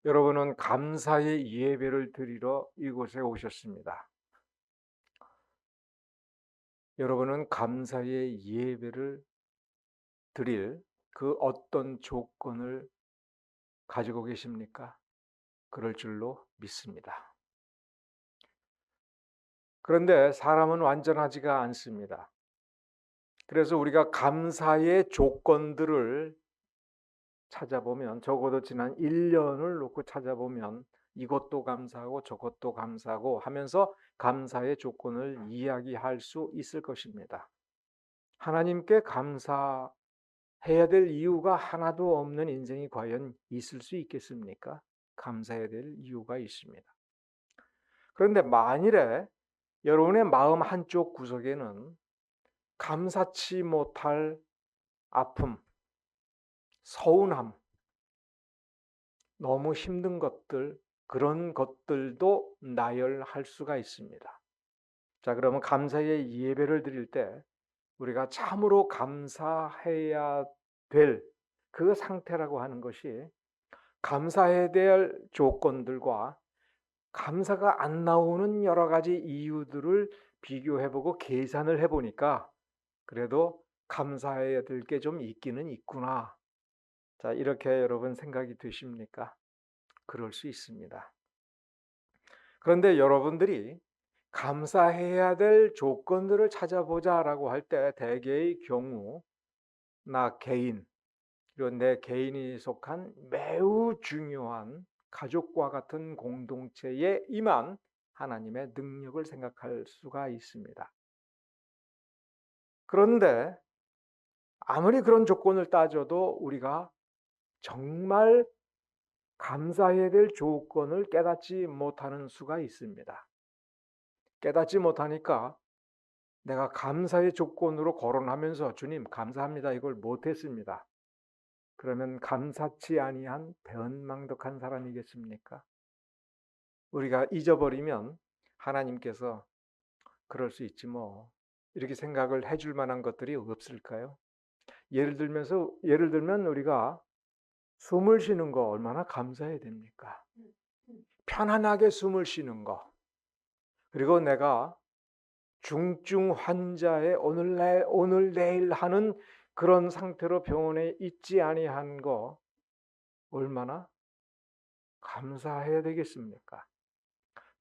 여러분은 감사의 예배를 드리러 이곳에 오셨습니다. 여러분은 감사의 예배를 드릴 그 어떤 조건을 가지고 계십니까? 그럴 줄로 믿습니다. 그런데 사람은 완전하지가 않습니다. 그래서 우리가 감사의 조건들을 찾아보면, 적어도 지난 1년을 놓고 찾아보면 이것도 감사하고 저것도 감사하고 하면서 감사의 조건을 이야기할 수 있을 것입니다. 하나님께 감사해야 될 이유가 하나도 없는 인생이 과연 있을 수 있겠습니까? 감사해야 될 이유가 있습니다. 그런데 만일에 여러분의 마음 한쪽 구석에는 감사치 못할 아픔, 서운함, 너무 힘든 것들, 그런 것들도 나열할 수가 있습니다. 자, 그러면 감사의 예배를 드릴 때 우리가 참으로 감사해야 될 그 상태라고 하는 것이, 감사해야 될 조건들과 감사가 안 나오는 여러 가지 이유들을 비교해보고 계산을 해보니까 그래도 감사해야 될 게 좀 있기는 있구나. 자, 이렇게 여러분 생각이 되십니까? 그럴 수 있습니다. 그런데 여러분들이 감사해야 될 조건들을 찾아보자라고 할 때 대개의 경우 나 개인, 그리고 내 개인이 속한 매우 중요한 가족과 같은 공동체에 임한 하나님의 능력을 생각할 수가 있습니다. 그런데 아무리 그런 조건을 따져도 우리가 정말 감사해야 될 조건을 깨닫지 못하는 수가 있습니다. 깨닫지 못하니까 내가 감사의 조건으로 거론하면서 주님 감사합니다 이걸 못했습니다. 그러면 감사치 아니한 배은망덕한 사람이겠습니까? 우리가 잊어버리면 하나님께서 그럴 수 있지 뭐, 이렇게 생각을 해줄 만한 것들이 없을까요? 예를 들면 우리가 숨을 쉬는 거 얼마나 감사해야 됩니까? 편안하게 숨을 쉬는 거. 그리고 내가 중증 환자의 오늘 내일 하는 그런 상태로 병원에 있지 아니한 거 얼마나 감사해야 되겠습니까?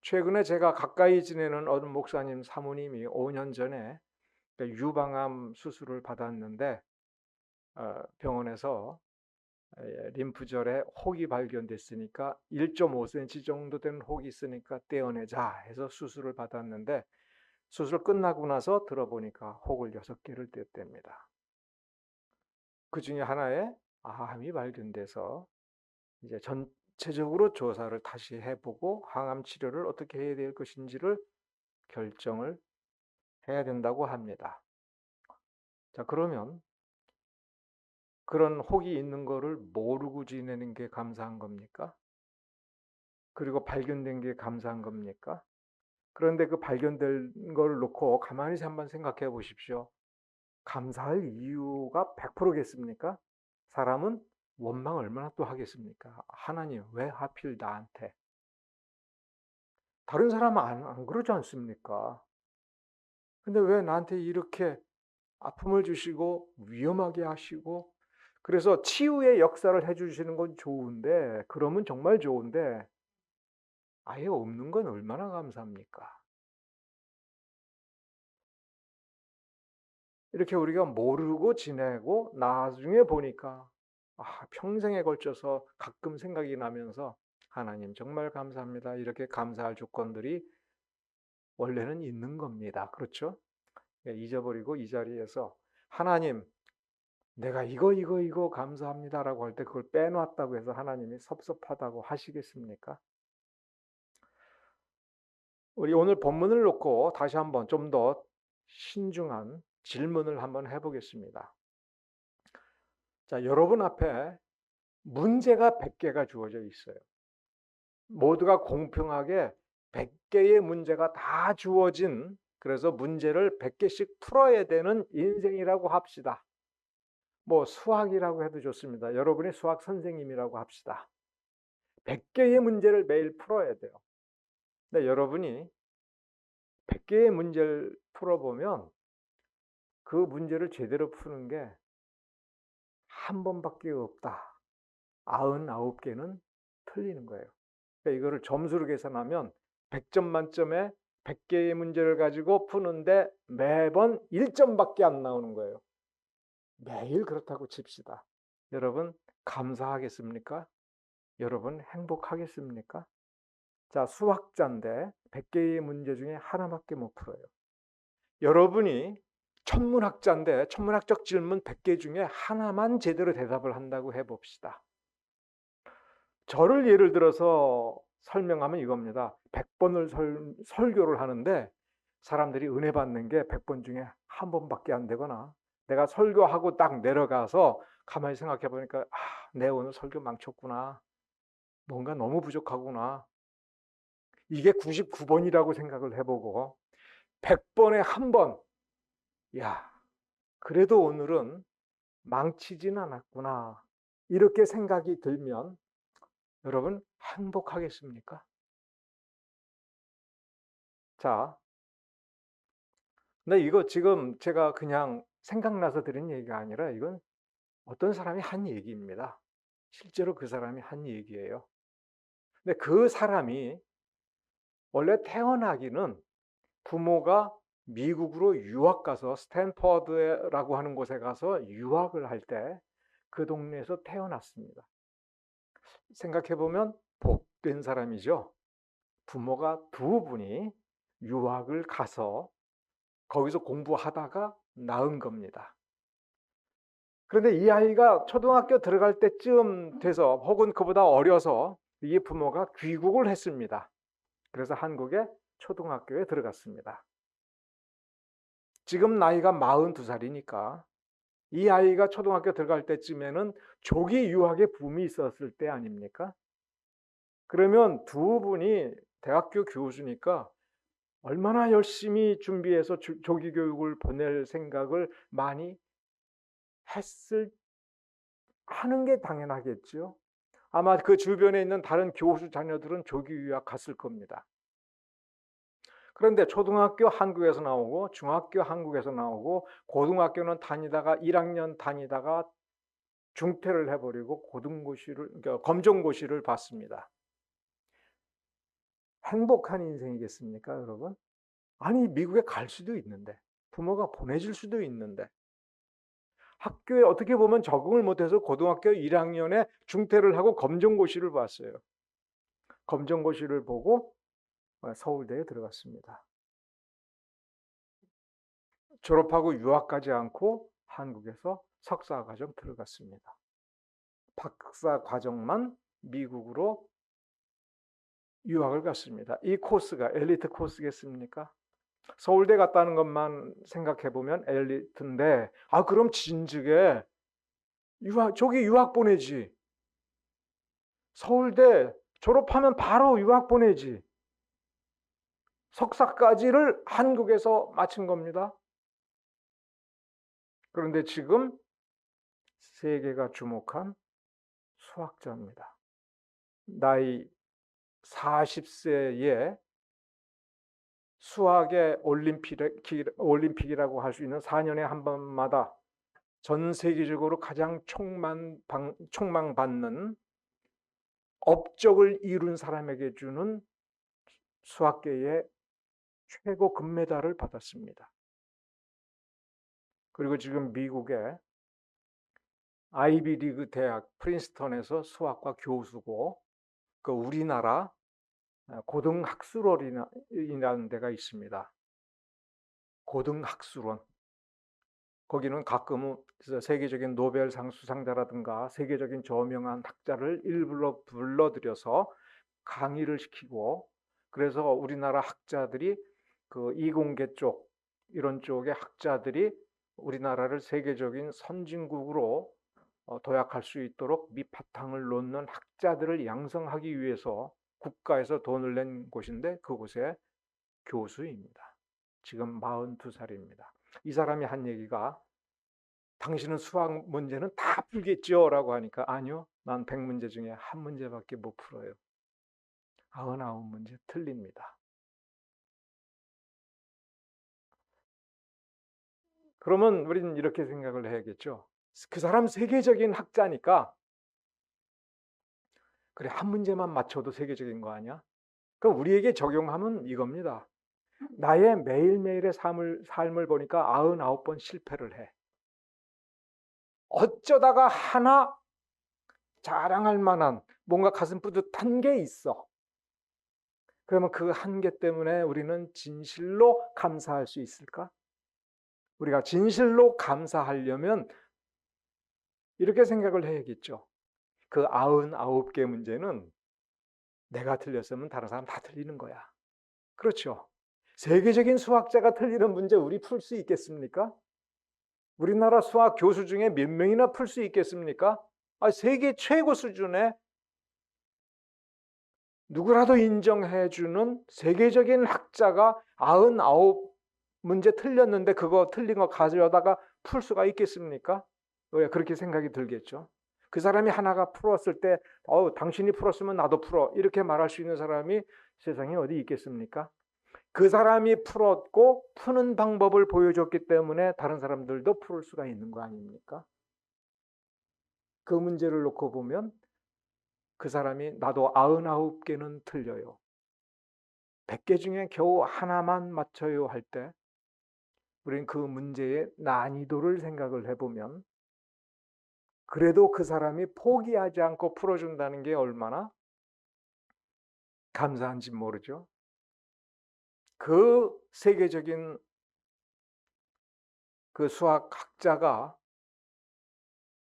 최근에 제가 가까이 지내는 어느 목사님 사모님이 5년 전에 유방암 수술을 받았는데 병원에서 림프절에 혹이 발견됐으니까 1.5cm 정도 되는 혹이 있으니까 떼어내자 해서 수술을 받았는데, 수술 끝나고 나서 들어보니까 혹을 6개를 떼었답니다. 그 중에 하나에 암이 발견돼서 이제 전체적으로 조사를 다시 해보고 항암 치료를 어떻게 해야 될 것인지를 결정을 해야 된다고 합니다. 자, 그러면 그런 혹이 있는 거를 모르고 지내는 게 감사한 겁니까? 그리고 발견된 게 감사한 겁니까? 그런데 그 발견된 걸 놓고 가만히 한번 생각해 보십시오. 감사할 이유가 100%겠습니까? 사람은 원망 얼마나 또 하겠습니까? 하나님, 왜 하필 나한테? 다른 사람은 안 그러지 않습니까? 근데 왜 나한테 이렇게 아픔을 주시고 위험하게 하시고, 그래서 치유의 역사를 해주시는 건 좋은데, 그러면 정말 좋은데 아예 없는 건 얼마나 감사합니까? 이렇게 우리가 모르고 지내고 나중에 보니까 평생에 걸쳐서 가끔 생각이 나면서 하나님 정말 감사합니다. 이렇게 감사할 조건들이 원래는 있는 겁니다. 그렇죠? 잊어버리고 이 자리에서 하나님 내가 이거 감사합니다라고 할 때 그걸 빼놨다고 해서 하나님이 섭섭하다고 하시겠습니까? 우리 오늘 본문을 놓고 다시 한번 좀 더 신중한 질문을 한번 해보겠습니다. 자, 여러분 앞에 문제가 100개가 주어져 있어요. 모두가 공평하게 100개의 문제가 다 주어진, 그래서 문제를 100개씩 풀어야 되는 인생이라고 합시다. 뭐 수학이라고 해도 좋습니다. 여러분이 수학 선생님이라고 합시다. 100개의 문제를 매일 풀어야 돼요. 근데 여러분이 100개의 문제를 풀어보면 그 문제를 제대로 푸는 게 한 번밖에 없다. 99개는 틀리는 거예요. 그러니까 이거를 점수로 계산하면 100점 만점에 100개의 문제를 가지고 푸는데 매번 1점밖에 안 나오는 거예요. 매일 그렇다고 칩시다. 여러분 감사하겠습니까? 여러분 행복하겠습니까? 자, 수학자인데 100개의 문제 중에 하나밖에 못 풀어요. 여러분이 천문학자인데 천문학적 질문 100개 중에 하나만 제대로 대답을 한다고 해봅시다. 저를 예를 들어서 설명하면 이겁니다. 100번을 설교를 하는데 사람들이 은혜 받는 게 100번 중에 한 번밖에 안 되거나 내가 설교하고 딱 내려가서 가만히 생각해 보니까 내 오늘 설교 망쳤구나. 뭔가 너무 부족하구나. 이게 99번이라고 생각을 해보고 100번에 한 번, 야, 그래도 오늘은 망치진 않았구나. 이렇게 생각이 들면 여러분 행복하겠습니까? 자, 근데 이거 지금 제가 그냥 생각나서 드린 얘기가 아니라 이건 어떤 사람이 한 얘기입니다. 실제로 그 사람이 한 얘기예요. 근데 그 사람이 원래 태어나기는 부모가 미국으로 유학 가서 스탠퍼드라고 하는 곳에 가서 유학을 할 때 그 동네에서 태어났습니다. 생각해 보면 복된 사람이죠. 부모가 두 분이 유학을 가서 거기서 공부하다가 낳은 겁니다. 그런데 이 아이가 초등학교 들어갈 때쯤 돼서 혹은 그보다 어려서 이 부모가 귀국을 했습니다. 그래서 한국의 초등학교에 들어갔습니다. 지금 나이가 42살이니까 이 아이가 초등학교 들어갈 때쯤에는 조기 유학의 붐이 있었을 때 아닙니까? 그러면 두 분이 대학교 교수니까 얼마나 열심히 준비해서 조기 교육을 보낼 생각을 많이 하는 게 당연하겠죠. 아마 그 주변에 있는 다른 교수 자녀들은 조기 유학 갔을 겁니다. 그런데 초등학교 한국에서 나오고 중학교 한국에서 나오고 고등학교는 다니다가 1학년 다니다가 중퇴를 해버리고 그러니까 검정고시를 받습니다. 행복한 인생이겠습니까, 여러분? 아니, 미국에 갈 수도 있는데, 부모가 보내줄 수도 있는데, 학교에 어떻게 보면 적응을 못해서 고등학교 1학년에 중퇴를 하고 검정고시를 봤어요. 검정고시를 보고 서울대에 들어갔습니다. 졸업하고 유학 가지 않고 한국에서 석사 과정 들어갔습니다. 박사 과정만 미국으로 유학을 갔습니다. 이 코스가 엘리트 코스겠습니까? 서울대 갔다는 것만 생각해 보면 엘리트인데, 그럼 진즉에 조기 유학 보내지. 서울대 졸업하면 바로 유학 보내지. 석사까지를 한국에서 마친 겁니다. 그런데 지금 세계가 주목한 수학자입니다. 나이 40세에 수학의 올림픽이라고 할 수 있는 4년에 한 번마다 전 세계적으로 가장 촉망받는 업적을 이룬 사람에게 주는 수학계의 최고 금메달을 받았습니다. 그리고 지금 미국의 아이비리그 대학 프린스턴에서 수학과 교수고, 그 우리나라 고등학술원이라는 데가 있습니다. 고등학술원. 거기는 가끔 세계적인 노벨상 수상자라든가 세계적인 저명한 학자를 일부러 불러들여서 강의를 시키고, 그래서 우리나라 학자들이 그 이공계 쪽 이런 쪽의 학자들이 우리나라를 세계적인 선진국으로 도약할 수 있도록 밑바탕을 놓는 학자들을 양성하기 위해서 국가에서 돈을 낸 곳인데 그곳의 교수입니다. 지금 42살입니다. 이 사람이 한 얘기가 당신은 수학 문제는 다 풀겠죠? 라고 하니까 아니요. 난 100문제 중에 한 문제밖에 못 풀어요. 99문제 틀립니다. 그러면 우리는 이렇게 생각을 해야겠죠. 그 사람 세계적인 학자니까 그래 한 문제만 맞춰도 세계적인 거 아니야? 그럼 우리에게 적용하면 이겁니다. 나의 매일매일의 삶을 보니까 99번 실패를 해. 어쩌다가 하나 자랑할 만한 뭔가 가슴 뿌듯한 게 있어. 그러면 그 한계 때문에 우리는 진실로 감사할 수 있을까? 우리가 진실로 감사하려면 이렇게 생각을 해야겠죠. 그 99개 문제는 내가 틀렸으면 다른 사람 다 틀리는 거야. 그렇죠. 세계적인 수학자가 틀리는 문제 우리 풀 수 있겠습니까? 우리나라 수학 교수 중에 몇 명이나 풀 수 있겠습니까? 세계 최고 수준의 누구라도 인정해주는 세계적인 학자가 99문제 틀렸는데 그거 틀린 거 가져다가 풀 수가 있겠습니까? 왜 그렇게 생각이 들겠죠? 그 사람이 하나가 풀었을 때 당신이 풀었으면 나도 풀어 이렇게 말할 수 있는 사람이 세상에 어디 있겠습니까? 그 사람이 풀었고 푸는 방법을 보여줬기 때문에 다른 사람들도 풀 수가 있는 거 아닙니까? 그 문제를 놓고 보면 그 사람이 나도 99개는 틀려요. 100개 중에 겨우 하나만 맞춰요 할 때 우리는 그 문제의 난이도를 생각을 해보면 그래도 그 사람이 포기하지 않고 풀어준다는 게 얼마나 감사한지 모르죠. 그 세계적인 그 수학학자가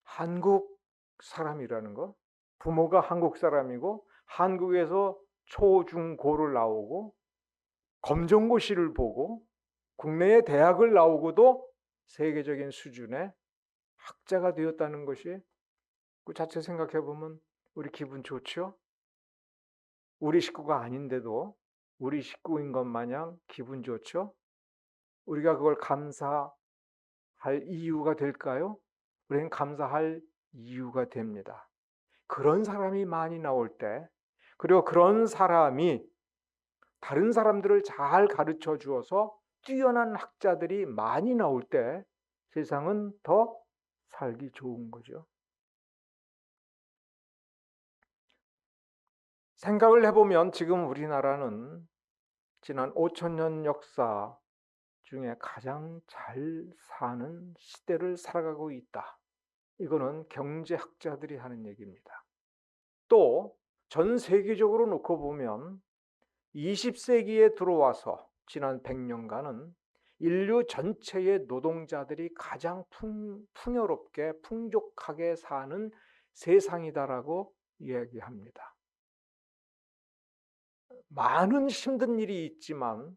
한국 사람이라는 거, 부모가 한국 사람이고 한국에서 초, 중, 고를 나오고 검정고시를 보고 국내의 대학을 나오고도 세계적인 수준의 학자가 되었다는 것이 그 자체 생각해 보면 우리 기분 좋죠? 우리 식구가 아닌데도 우리 식구인 것 마냥 기분 좋죠? 우리가 그걸 감사할 이유가 될까요? 우리는 감사할 이유가 됩니다. 그런 사람이 많이 나올 때, 그리고 그런 사람이 다른 사람들을 잘 가르쳐 주어서 뛰어난 학자들이 많이 나올 때 세상은 더 살기 좋은 거죠. 생각을 해보면 지금 우리나라는 지난 5천년 역사 중에 가장 잘 사는 시대를 살아가고 있다. 이거는 경제학자들이 하는 얘기입니다. 또 전 세계적으로 놓고 보면 20세기에 들어와서 지난 100년간은 인류 전체의 노동자들이 가장 풍요롭게 풍족하게 사는 세상이다라고 이야기합니다. 많은 힘든 일이 있지만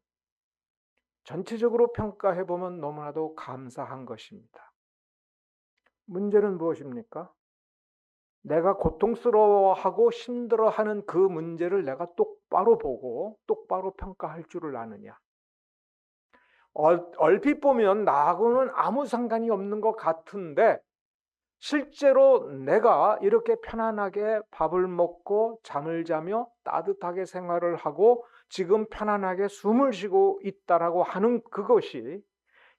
전체적으로 평가해보면 너무나도 감사한 것입니다. 문제는 무엇입니까? 내가 고통스러워하고 힘들어하는 그 문제를 내가 똑바로 보고 똑바로 평가할 줄을 아느냐. 얼핏 보면 나하고는 아무 상관이 없는 것 같은데 실제로 내가 이렇게 편안하게 밥을 먹고 잠을 자며 따뜻하게 생활을 하고 지금 편안하게 숨을 쉬고 있다라고 하는 그것이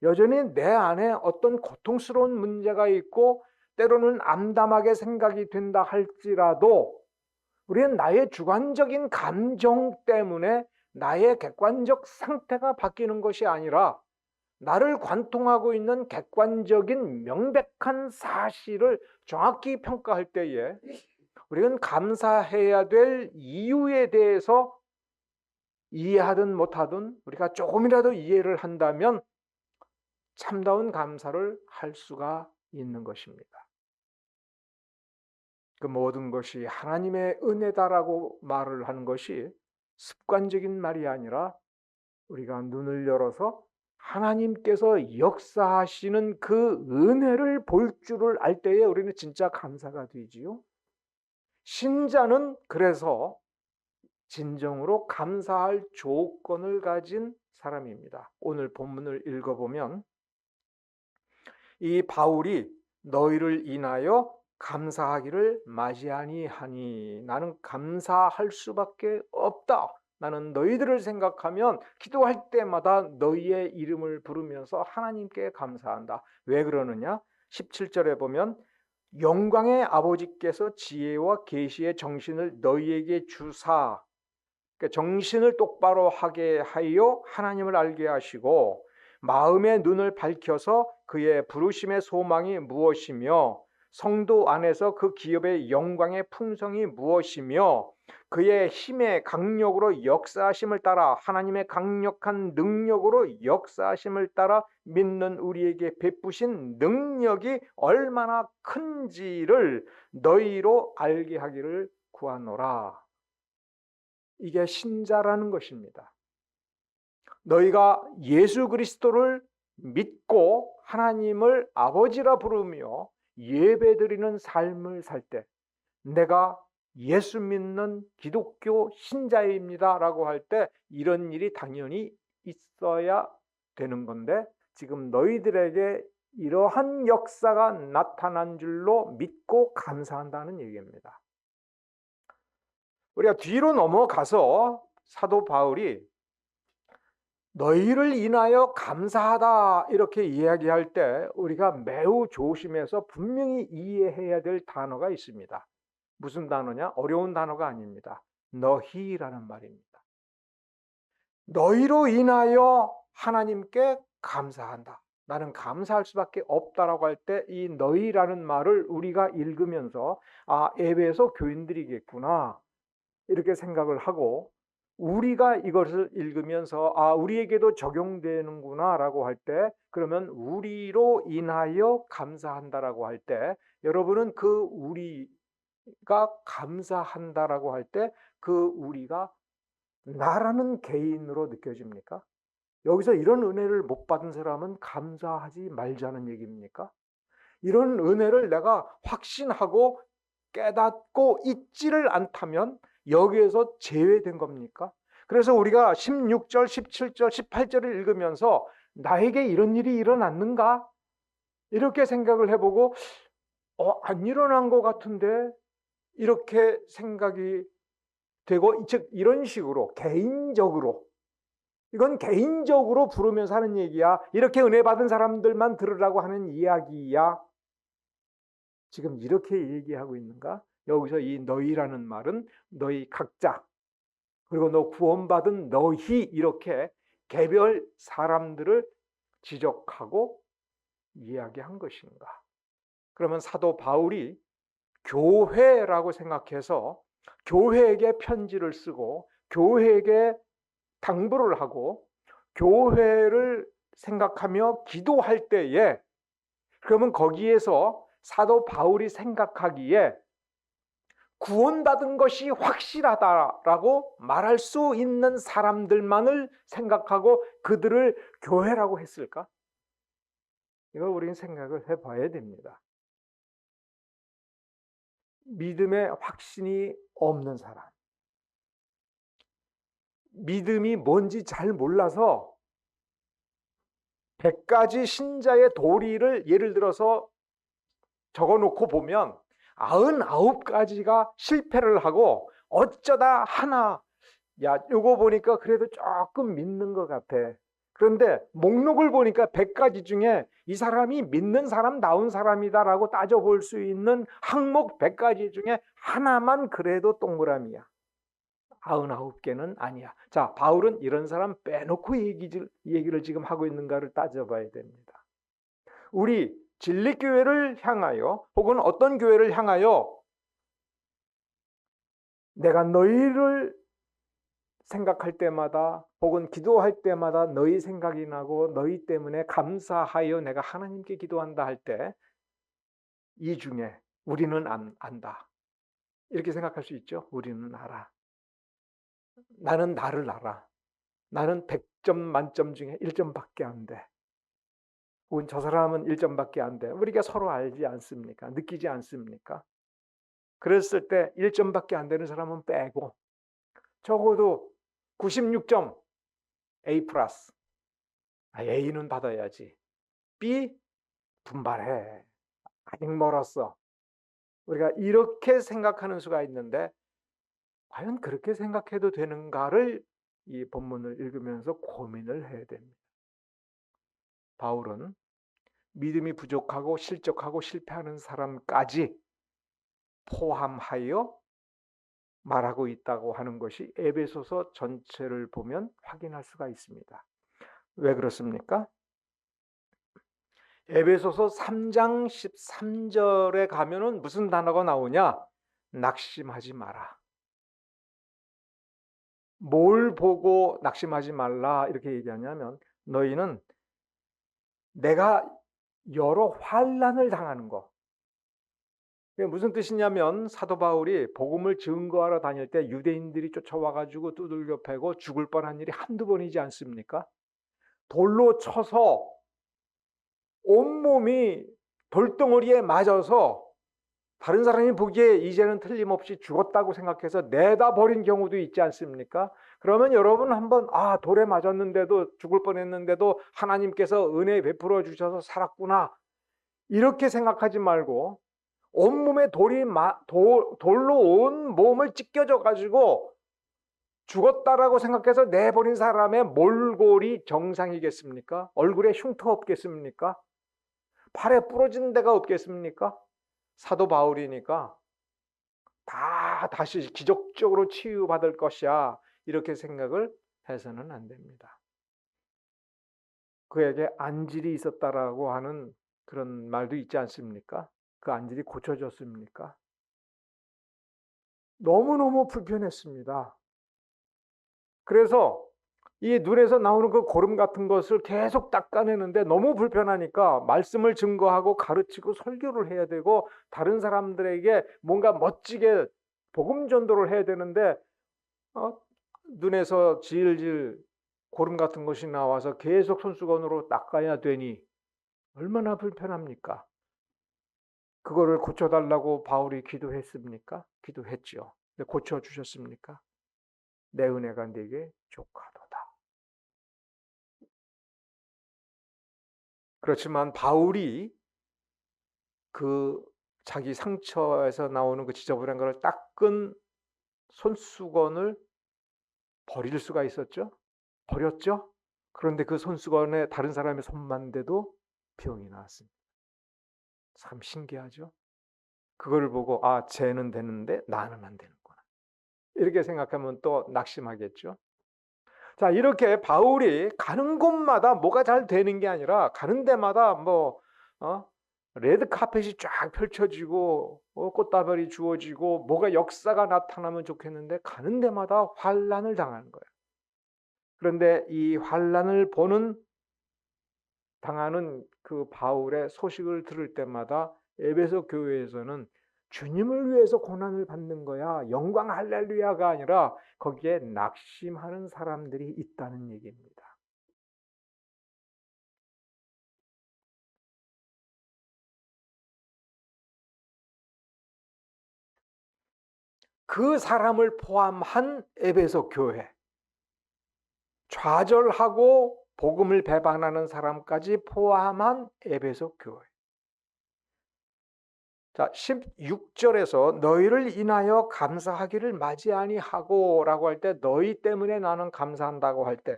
여전히 내 안에 어떤 고통스러운 문제가 있고 때로는 암담하게 생각이 된다 할지라도 우리는 나의 주관적인 감정 때문에 나의 객관적 상태가 바뀌는 것이 아니라 나를 관통하고 있는 객관적인 명백한 사실을 정확히 평가할 때에 우리는 감사해야 될 이유에 대해서 이해하든 못하든 우리가 조금이라도 이해를 한다면 참다운 감사를 할 수가 있는 것입니다. 그 모든 것이 하나님의 은혜다라고 말을 하는 것이 습관적인 말이 아니라 우리가 눈을 열어서 하나님께서 역사하시는 그 은혜를 볼 줄을 알 때에 우리는 진짜 감사가 되지요. 신자는 그래서 진정으로 감사할 조건을 가진 사람입니다. 오늘 본문을 읽어보면 이 바울이 너희를 인하여 감사하기를 맞이하니 하니 나는 감사할 수밖에 없다. 나는 너희들을 생각하면 기도할 때마다 너희의 이름을 부르면서 하나님께 감사한다. 왜 그러느냐? 17절에 보면 영광의 아버지께서 지혜와 계시의 정신을 너희에게 주사, 그러니까 정신을 똑바로 하게 하여 하나님을 알게 하시고 마음의 눈을 밝혀서 그의 부르심의 소망이 무엇이며 성도 안에서 그 기업의 영광의 풍성이 무엇이며 그의 힘의 강력으로 역사하심을 따라 하나님의 강력한 능력으로 역사하심을 따라 믿는 우리에게 베푸신 능력이 얼마나 큰지를 너희로 알게 하기를 구하노라. 이게 신자라는 것입니다. 너희가 예수 그리스도를 믿고 하나님을 아버지라 부르며 예배드리는 삶을 살 때 내가 예수 믿는 기독교 신자입니다 라고 할 때 이런 일이 당연히 있어야 되는 건데 지금 너희들에게 이러한 역사가 나타난 줄로 믿고 감사한다는 얘기입니다. 우리가 뒤로 넘어가서 사도 바울이 너희를 인하여 감사하다 이렇게 이야기할 때 우리가 매우 조심해서 분명히 이해해야 될 단어가 있습니다. 무슨 단어냐? 어려운 단어가 아닙니다. 너희라는 말입니다. 너희로 인하여 하나님께 감사한다. 나는 감사할 수밖에 없다라고 할 때 이 너희라는 말을 우리가 읽으면서 에베소 교인들이겠구나 이렇게 생각을 하고 우리가 이것을 읽으면서 우리에게도 적용되는구나 라고 할 때 그러면 우리로 인하여 감사한다라고 할 때 여러분은 그 우리가 감사한다라고 할 때 그 우리가 나라는 개인으로 느껴집니까? 여기서 이런 은혜를 못 받은 사람은 감사하지 말자는 얘기입니까? 이런 은혜를 내가 확신하고 깨닫고 있지를 않다면 여기에서 제외된 겁니까? 그래서 우리가 16절, 17절, 18절을 읽으면서 나에게 이런 일이 일어났는가? 이렇게 생각을 해보고 안 일어난 것 같은데 이렇게 생각이 되고 즉 이런 식으로 개인적으로 이건 개인적으로 부르면서 하는 얘기야. 이렇게 은혜 받은 사람들만 들으라고 하는 이야기야. 지금 이렇게 얘기하고 있는가? 여기서 이 너희라는 말은 너희 각자 그리고 너 구원받은 너희 이렇게 개별 사람들을 지적하고 이야기한 것인가? 그러면 사도 바울이 교회라고 생각해서 교회에게 편지를 쓰고 교회에게 당부를 하고 교회를 생각하며 기도할 때에 그러면 거기에서 사도 바울이 생각하기에 구원받은 것이 확실하다라고 말할 수 있는 사람들만을 생각하고 그들을 교회라고 했을까? 이걸 우리는 생각을 해봐야 됩니다. 믿음의 확신이 없는 사람, 믿음이 뭔지 잘 몰라서 100가지 신자의 도리를 예를 들어서 적어놓고 보면 99가지가 실패를 하고 어쩌다 하나 요거 보니까 그래도 조금 믿는 것 같아. 그런데 목록을 보니까 100가지 중에 이 사람이 믿는 사람 나온 사람이다라고 따져볼 수 있는 항목 100가지 중에 하나만 그래도 동그라미야. 99개는 아니야. 자, 바울은 이런 사람 빼놓고 얘기를 지금 하고 있는가를 따져봐야 됩니다. 우리 진리교회를 향하여 혹은 어떤 교회를 향하여 내가 너희를 생각할 때마다 혹은 기도할 때마다 너희 생각이 나고 너희 때문에 감사하여 내가 하나님께 기도한다 할 때 이 중에 우리는 안다. 이렇게 생각할 수 있죠. 우리는 알아. 나는 나를 알아. 나는 100점 만점 중에 1점밖에 안 돼. 혹은 저 사람은 1점밖에 안 돼. 우리가 서로 알지 않습니까? 느끼지 않습니까? 그랬을 때 1점밖에 안 되는 사람은 빼고 적어도 96점 A 플러스. A는 받아야지. B 분발해. 아직 멀었어. 우리가 이렇게 생각하는 수가 있는데 과연 그렇게 생각해도 되는가를 이 본문을 읽으면서 고민을 해야 됩니다. 바울은 믿음이 부족하고 실족하고 실패하는 사람까지 포함하여 말하고 있다고 하는 것이 에베소서 전체를 보면 확인할 수가 있습니다. 왜 그렇습니까? 에베소서 3장 13절에 가면은 무슨 단어가 나오냐? 낙심하지 마라. 뭘 보고 낙심하지 말라 이렇게 얘기하냐면 너희는 내가 여러 환난을 당하는 거. 그게 무슨 뜻이냐면 사도 바울이 복음을 증거하러 다닐 때 유대인들이 쫓아와 가지고 두들겨 패고 죽을 뻔한 일이 한두 번이지 않습니까? 돌로 쳐서 온몸이 돌덩어리에 맞아서 다른 사람이 보기에 이제는 틀림없이 죽었다고 생각해서 내다 버린 경우도 있지 않습니까? 그러면 여러분 한번 돌에 맞았는데도 죽을 뻔했는데도 하나님께서 은혜 베풀어 주셔서 살았구나 이렇게 생각하지 말고 온몸에 돌로 온 몸을 찢겨져 가지고 죽었다라고 생각해서 내버린 사람의 몰골이 정상이겠습니까? 얼굴에 흉터 없겠습니까? 팔에 부러진 데가 없겠습니까? 사도 바울이니까 다시 기적적으로 치유받을 것이야 이렇게 생각을 해서는 안 됩니다. 그에게 안질이 있었다라고 하는 그런 말도 있지 않습니까? 그 안질이 고쳐졌습니까? 너무너무 불편했습니다. 그래서 이 눈에서 나오는 그 고름 같은 것을 계속 닦아내는데 너무 불편하니까 말씀을 증거하고 가르치고 설교를 해야 되고 다른 사람들에게 뭔가 멋지게 복음 전도를 해야 되는데 눈에서 질질 고름 같은 것이 나와서 계속 손수건으로 닦아야 되니 얼마나 불편합니까? 그거를 고쳐달라고 바울이 기도했습니까? 기도했죠. 근데 고쳐주셨습니까? 내 은혜가 네게 족하도다. 그렇지만 바울이 그 자기 상처에서 나오는 그 지저분한 것을 닦은 손수건을 버릴 수가 있었죠? 버렸죠? 그런데 그 손수건에 다른 사람의 손만 대도 병이 나왔습니다. 참 신기하죠? 그걸 보고 쟤는 되는데 나는 안 되는구나. 이렇게 생각하면 또 낙심하겠죠? 자, 이렇게 바울이 가는 곳마다 뭐가 잘 되는 게 아니라 가는 데마다 레드 카펫이 쫙 펼쳐지고 꽃다발이 주어지고 뭐가 역사가 나타나면 좋겠는데 가는 데마다 환난을 당하는 거예요. 그런데 이 환난을 당하는 그 바울의 소식을 들을 때마다 에베소 교회에서는 주님을 위해서 고난을 받는 거야. 영광 할렐루야가 아니라 거기에 낙심하는 사람들이 있다는 얘기입니다. 그 사람을 포함한 에베소 교회, 좌절하고 복음을 배반하는 사람까지 포함한 에베소 교회. 자, 16절에서 너희를 인하여 감사하기를 맞이 아니하고 라고 할 때 너희 때문에 나는 감사한다고 할 때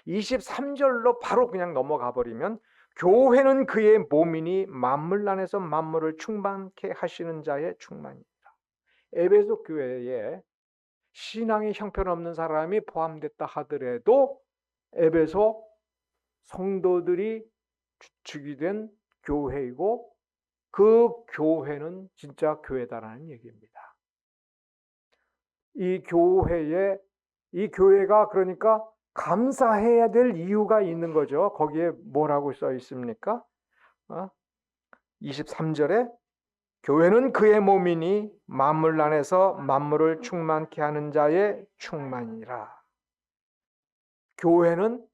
23절로 바로 그냥 넘어가 버리면 교회는 그의 몸이니 만물 안에서 만물을 충만케 하시는 자의 충만이다. 에베소 교회에 신앙의 형편없는 사람이 포함됐다 하더라도 에베소 성도들이 주축이 된 교회이고 그 교회는 진짜 교회다라는 얘기입니다. 이 교회가 그러니까 감사해야 될 이유가 있는 거죠. 거기에 뭐라고 써 있습니까? 23절에 교회는 그의 몸이니 만물 안에서 만물을 충만케 하는 자의 충만이라. 교회는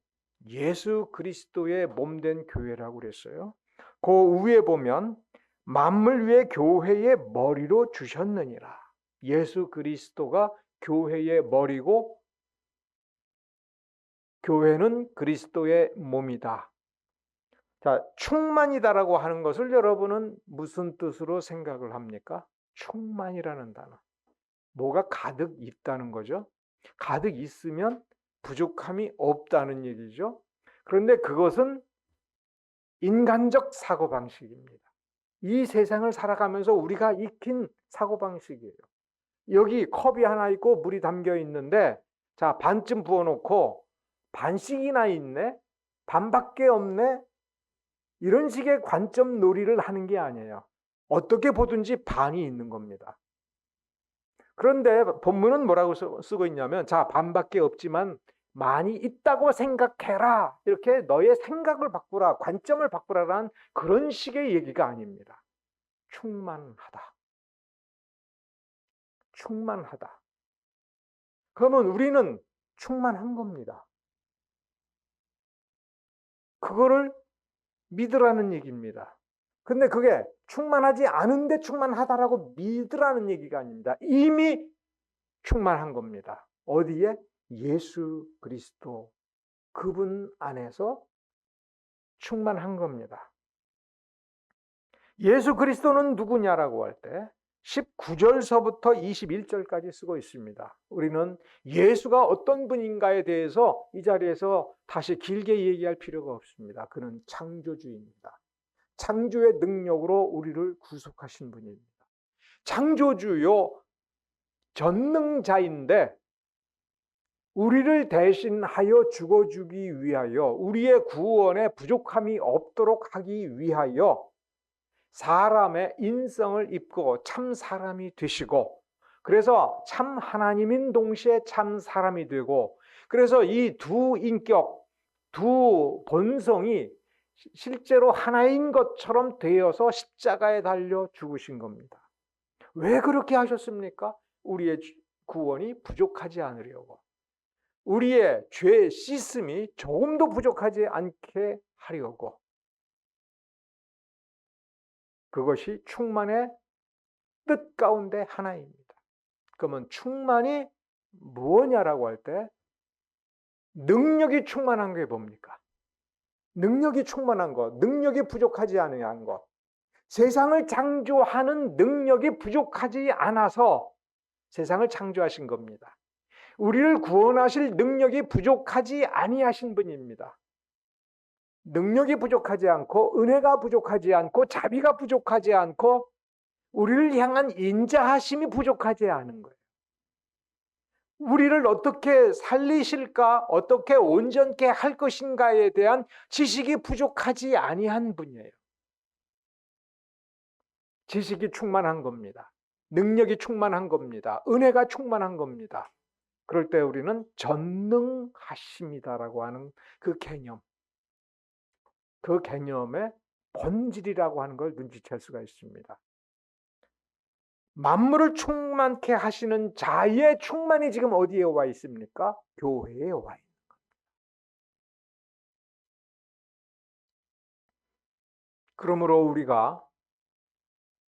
예수 그리스도의 몸된 교회라고 그랬어요. 그 위에 보면 만물 위에 교회의 머리로 주셨느니라. 예수 그리스도가 교회의 머리고 교회는 그리스도의 몸이다. 자, 충만이다라고 하는 것을 여러분은 무슨 뜻으로 생각을 합니까? 충만이라는 단어. 뭐가 가득 있다는 거죠. 가득 있으면 부족함이 없다는 얘기죠. 그런데 그것은 인간적 사고방식입니다. 이 세상을 살아가면서 우리가 익힌 사고방식이에요. 여기 컵이 하나 있고 물이 담겨 있는데, 자, 반쯤 부어놓고 반씩이나 있네? 반밖에 없네? 이런 식의 관점 놀이를 하는 게 아니에요. 어떻게 보든지 반이 있는 겁니다. 그런데 본문은 뭐라고 쓰고 있냐면, 자, 반밖에 없지만 많이 있다고 생각해라. 이렇게 너의 생각을 바꾸라, 관점을 바꾸라라는 그런 식의 얘기가 아닙니다. 충만하다. 충만하다. 그러면 우리는 충만한 겁니다. 그거를 믿으라는 얘기입니다. 근데 그게 충만하지 않은데 충만하다라고 믿으라는 얘기가 아닙니다. 이미 충만한 겁니다. 어디에? 예수 그리스도. 그분 안에서 충만한 겁니다. 예수 그리스도는 누구냐라고 할 때 19절서부터 21절까지 쓰고 있습니다. 우리는 예수가 어떤 분인가에 대해서 이 자리에서 다시 길게 얘기할 필요가 없습니다. 그는 창조주입니다. 창조의 능력으로 우리를 구속하신 분입니다. 창조주요 전능자인데 우리를 대신하여 죽어주기 위하여, 우리의 구원에 부족함이 없도록 하기 위하여 사람의 인성을 입고 참 사람이 되시고, 그래서 참 하나님인 동시에 참 사람이 되고, 그래서 이 두 인격, 두 본성이 실제로 하나인 것처럼 되어서 십자가에 달려 죽으신 겁니다. 왜 그렇게 하셨습니까? 우리의 구원이 부족하지 않으려고. 우리의 죄 씻음이 조금도 부족하지 않게 하려고. 그것이 충만의 뜻 가운데 하나입니다. 그러면 충만이 무엇냐라고 할 때 능력이 충만한 게 뭡니까? 능력이 충만한 것, 능력이 부족하지 않은 것. 세상을 창조하는 능력이 부족하지 않아서 세상을 창조하신 겁니다. 우리를 구원하실 능력이 부족하지 아니하신 분입니다. 능력이 부족하지 않고 은혜가 부족하지 않고 자비가 부족하지 않고 우리를 향한 인자하심이 부족하지 않은 거예요. 우리를 어떻게 살리실까, 어떻게 온전케 할 것인가에 대한 지식이 부족하지 아니한 분이에요. 지식이 충만한 겁니다. 능력이 충만한 겁니다. 은혜가 충만한 겁니다. 그럴 때 우리는 전능하심이다라고 하는 그 개념, 그 개념의 본질이라고 하는 걸 눈치챌 수가 있습니다. 만물을 충만케 하시는 자의 충만이 지금 어디에 와 있습니까? 교회에 와 있는 겁니다. 그러므로 우리가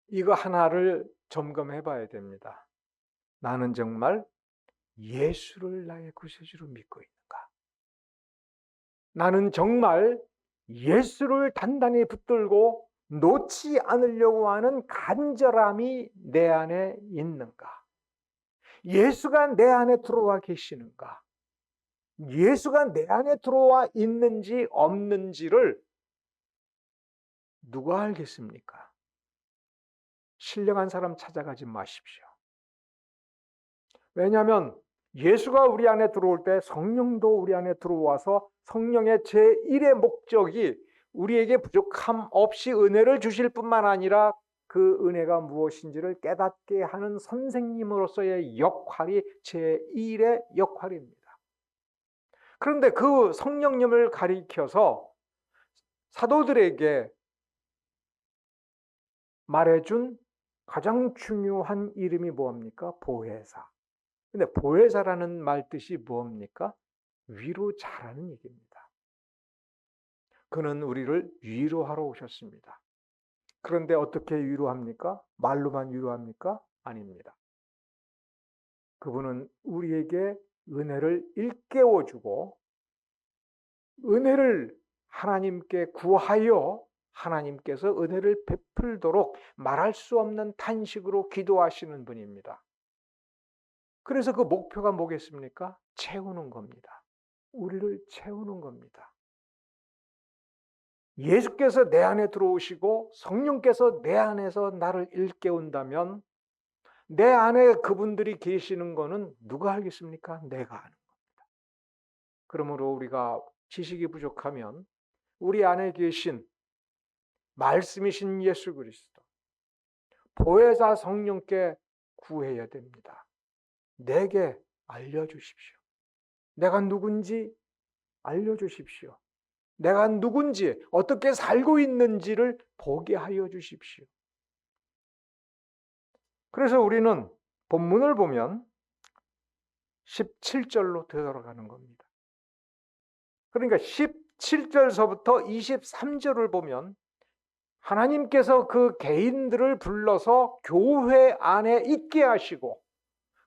이거 하나를 점검해 봐야 됩니다. 나는 정말 예수를 나의 구세주로 믿고 있는가? 나는 정말 예수를 단단히 붙들고 놓지 않으려고 하는 간절함이 내 안에 있는가? 예수가 내 안에 들어와 계시는가? 예수가 내 안에 들어와 있는지 없는지를 누가 알겠습니까? 신령한 사람 찾아가지 마십시오. 왜냐하면 예수가 우리 안에 들어올 때 성령도 우리 안에 들어와서 성령의 제1의 목적이 우리에게 부족함 없이 은혜를 주실 뿐만 아니라 그 은혜가 무엇인지를 깨닫게 하는 선생님으로서의 역할이 제1의 역할입니다. 그런데 그 성령님을 가리켜서 사도들에게 말해준 가장 중요한 이름이 뭡니까? 보혜사. 근데 보혜사라는 말 뜻이 뭡니까? 위로자라는 얘기입니다. 그는 우리를 위로하러 오셨습니다. 그런데 어떻게 위로합니까? 말로만 위로합니까? 아닙니다. 그분은 우리에게 은혜를 일깨워주고 은혜를 하나님께 구하여 하나님께서 은혜를 베풀도록 말할 수 없는 탄식으로 기도하시는 분입니다. 그래서 그 목표가 뭐겠습니까? 채우는 겁니다. 우리를 채우는 겁니다. 예수께서 내 안에 들어오시고 성령께서 내 안에서 나를 일깨운다면 내 안에 그분들이 계시는 거는 누가 알겠습니까? 내가 아는 겁니다. 그러므로 우리가 지식이 부족하면 우리 안에 계신 말씀이신 예수 그리스도, 보혜사 성령께 구해야 됩니다. 내게 알려주십시오. 내가 누군지 알려주십시오. 내가 누군지 어떻게 살고 있는지를 보게 하여 주십시오. 그래서 우리는 본문을 보면 17절로 되돌아가는 겁니다. 그러니까 17절서부터 23절을 보면 하나님께서 그 개인들을 불러서 교회 안에 있게 하시고,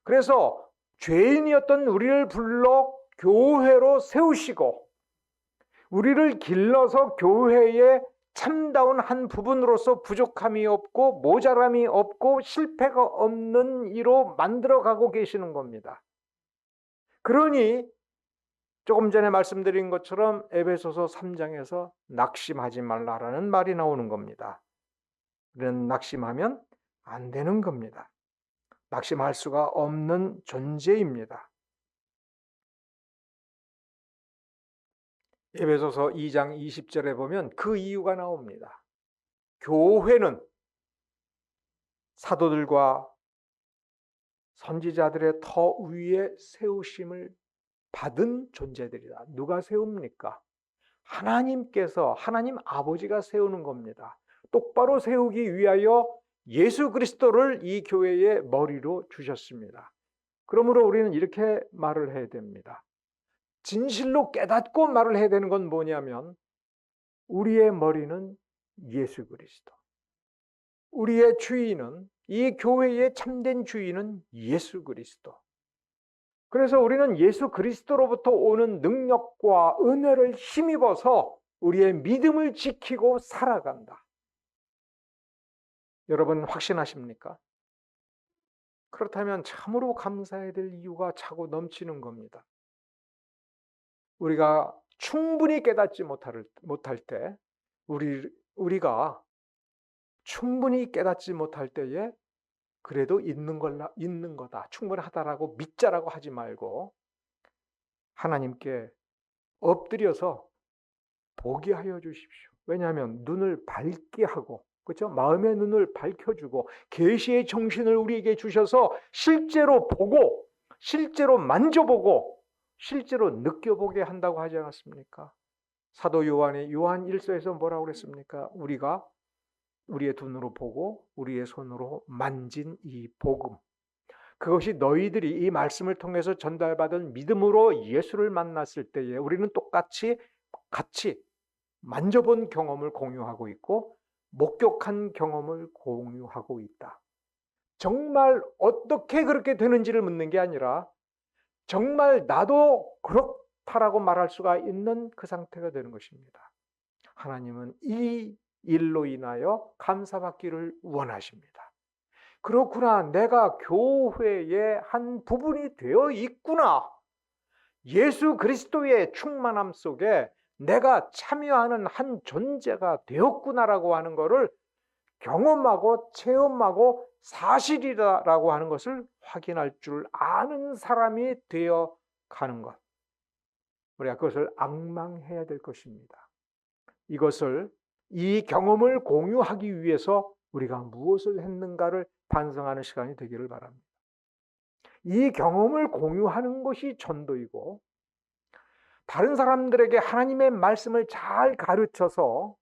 그래서 죄인이었던 우리를 불러 교회로 세우시고, 우리를 길러서 교회의 참다운 한 부분으로서 부족함이 없고 모자람이 없고 실패가 없는 이로 만들어가고 계시는 겁니다. 그러니 조금 전에 말씀드린 것처럼 에베소서 3장에서 낙심하지 말라라는 말이 나오는 겁니다. 우리는 낙심하면 안 되는 겁니다. 낙심할 수가 없는 존재입니다. 에베소서 2장 20절에 보면 그 이유가 나옵니다. 교회는 사도들과 선지자들의 터 위에 세우심을 받은 존재들이다. 누가 세웁니까? 하나님께서, 하나님 아버지가 세우는 겁니다. 똑바로 세우기 위하여 예수 그리스도를 이 교회의 머리로 주셨습니다. 그러므로 우리는 이렇게 말을 해야 됩니다. 진실로 깨닫고 말을 해야 되는 건 뭐냐면 우리의 머리는 예수 그리스도, 우리의 주인은, 이 교회의 참된 주인은 예수 그리스도. 그래서 우리는 예수 그리스도로부터 오는 능력과 은혜를 힘입어서 우리의 믿음을 지키고 살아간다. 여러분 확신하십니까? 그렇다면 참으로 감사해야 될 이유가 차고 넘치는 겁니다. 우리가 충분히 깨닫지 못할 때, 우리가 충분히 깨닫지 못할 때에 그래도 있는 거다, 충분하다라고 믿자라고 하지 말고 하나님께 엎드려서 보게 하여 주십시오. 왜냐하면 눈을 밝게 하고, 그렇죠? 마음의 눈을 밝혀주고 계시의 정신을 우리에게 주셔서 실제로 보고, 실제로 만져보고, 실제로 느껴보게 한다고 하지 않았습니까? 사도 요한이 요한 1서에서 뭐라고 그랬습니까? 우리가 우리의 눈으로 보고 우리의 손으로 만진 이 복음, 그것이 너희들이 이 말씀을 통해서 전달받은 믿음으로 예수를 만났을 때에 우리는 똑같이 같이 만져본 경험을 공유하고 있고 목격한 경험을 공유하고 있다. 정말 어떻게 그렇게 되는지를 묻는 게 아니라 정말 나도 그렇다라고 말할 수가 있는 그 상태가 되는 것입니다. 하나님은 이 일로 인하여 감사받기를 원하십니다. 그렇구나, 내가 교회의 한 부분이 되어 있구나, 예수 그리스도의 충만함 속에 내가 참여하는 한 존재가 되었구나라고 하는 것을 경험하고 체험하고 사실이다라고 하는 것을 확인할 줄 아는 사람이 되어 가는 것, 우리가 그것을 앙망해야 될 것입니다. 이 경험을 공유하기 위해서 우리가 무엇을 했는가를 반성하는 시간이 되기를 바랍니다. 이 경험을 공유하는 것이 전도이고, 다른 사람들에게 하나님의 말씀을 잘 가르쳐서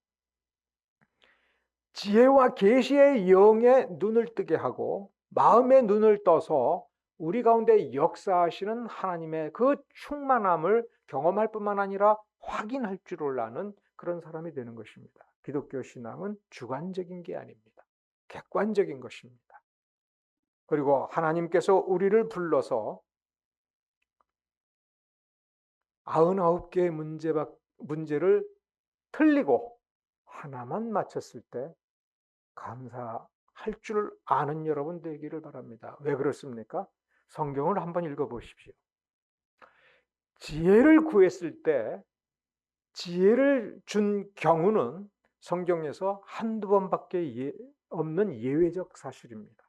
지혜와 계시의 영의 눈을 뜨게 하고 마음의 눈을 떠서 우리 가운데 역사하시는 하나님의 그 충만함을 경험할 뿐만 아니라 확인할 줄을 아는 그런 사람이 되는 것입니다. 기독교 신앙은 주관적인 게 아닙니다. 객관적인 것입니다. 그리고 하나님께서 우리를 불러서 99개의 문제를 틀리고 하나만 맞췄을 때 감사할 줄 아는 여러분 되기를 바랍니다. 왜 그렇습니까? 성경을 한번 읽어보십시오. 지혜를 구했을 때 지혜를 준 경우는 성경에서 한두 번밖에 없는 예외적 사실입니다.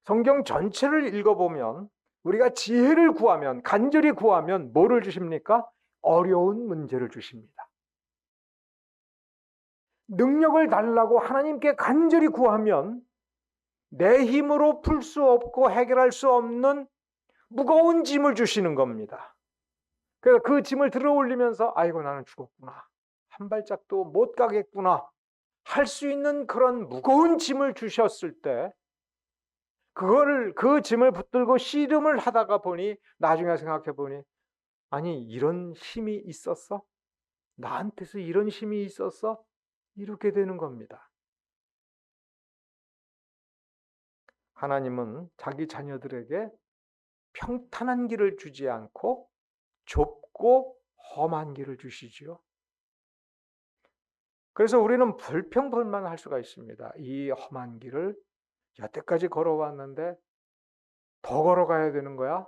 성경 전체를 읽어보면 우리가 지혜를 구하면, 간절히 구하면 뭐를 주십니까? 어려운 문제를 주십니다. 능력을 달라고 하나님께 간절히 구하면 내 힘으로 풀 수 없고 해결할 수 없는 무거운 짐을 주시는 겁니다. 그래서 그 짐을 들어 올리면서 아이고 나는 죽었구나. 한 발짝도 못 가겠구나. 할 수 있는 그런 무거운 짐을 주셨을 때 그 짐을 붙들고 씨름을 하다가 보니 나중에 생각해 보니 아니 이런 힘이 있었어? 나한테서 이런 힘이 있었어? 이렇게 되는 겁니다. 하나님은 자기 자녀들에게 평탄한 길을 주지 않고 좁고 험한 길을 주시지요. 그래서 우리는 불평불만할 수가 있습니다. 이 험한 길을 여태까지 걸어왔는데 더 걸어가야 되는 거야?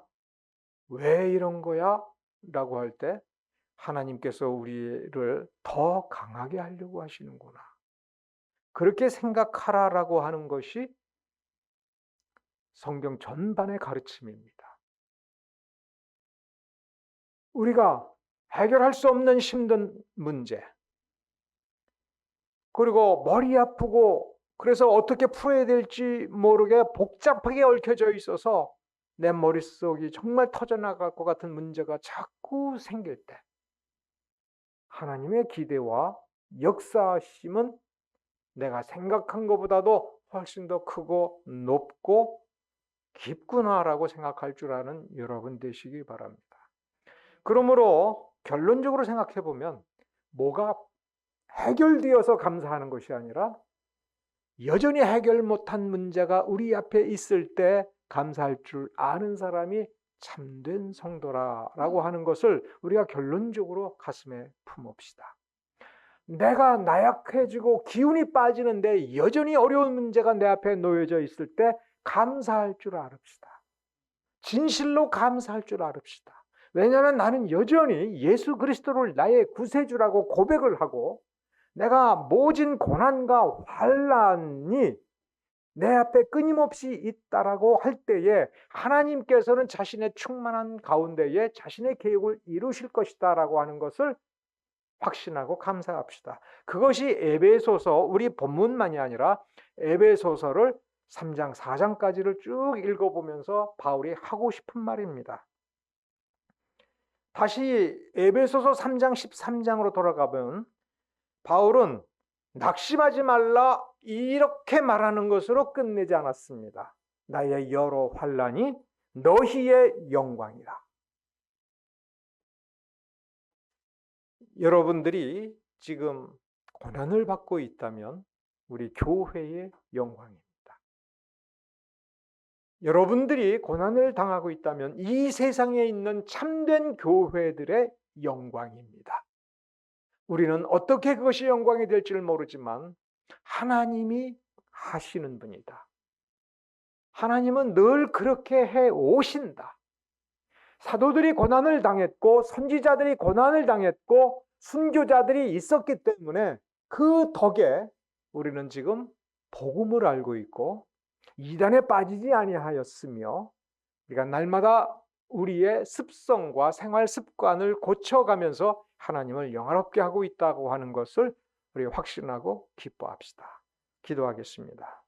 왜 이런 거야? 라고 할 때 하나님께서 우리를 더 강하게 하려고 하시는구나. 그렇게 생각하라라고 하는 것이 성경 전반의 가르침입니다. 우리가 해결할 수 없는 힘든 문제, 그리고 머리 아프고 그래서 어떻게 풀어야 될지 모르게 복잡하게 얽혀져 있어서 내 머릿속이 정말 터져나갈 것 같은 문제가 자꾸 생길 때 하나님의 기대와 역사하심은 내가 생각한 것보다도 훨씬 더 크고 높고 깊구나라고 생각할 줄 아는 여러분 되시기 바랍니다. 그러므로 결론적으로 생각해 보면 뭐가 해결되어서 감사하는 것이 아니라 여전히 해결 못한 문제가 우리 앞에 있을 때 감사할 줄 아는 사람이 참된 성도라라고 하는 것을 우리가 결론적으로 가슴에 품읍시다. 내가 나약해지고 기운이 빠지는데 여전히 어려운 문제가 내 앞에 놓여져 있을 때 감사할 줄 알읍시다. 진실로 감사할 줄 알읍시다. 왜냐하면 나는 여전히 예수 그리스도를 나의 구세주라고 고백을 하고 내가 모진 고난과 환난이 내 앞에 끊임없이 있다라고 할 때에 하나님께서는 자신의 충만한 가운데에 자신의 계획을 이루실 것이다라고 하는 것을 확신하고 감사합시다. 그것이 에베소서 우리 본문만이 아니라 에베소서를 3장, 4장까지를 쭉 읽어보면서 바울이 하고 싶은 말입니다. 다시 에베소서 3장, 13장으로 돌아가면 바울은 낙심하지 말라 이렇게 말하는 것으로 끝내지 않았습니다. 나의 여러 환난이 너희의 영광이라. 여러분들이 지금 고난을 받고 있다면 우리 교회의 영광입니다. 여러분들이 고난을 당하고 있다면 이 세상에 있는 참된 교회들의 영광입니다. 우리는 어떻게 그것이 영광이 될지를 모르지만 하나님이 하시는 분이다. 하나님은 늘 그렇게 해 오신다. 사도들이 고난을 당했고 선지자들이 고난을 당했고 순교자들이 있었기 때문에 그 덕에 우리는 지금 복음을 알고 있고 이단에 빠지지 아니하였으며 우리가 날마다 우리의 습성과 생활 습관을 고쳐가면서 하나님을 영화롭게 하고 있다고 하는 것을 우리 확신하고 기뻐합시다. 기도하겠습니다.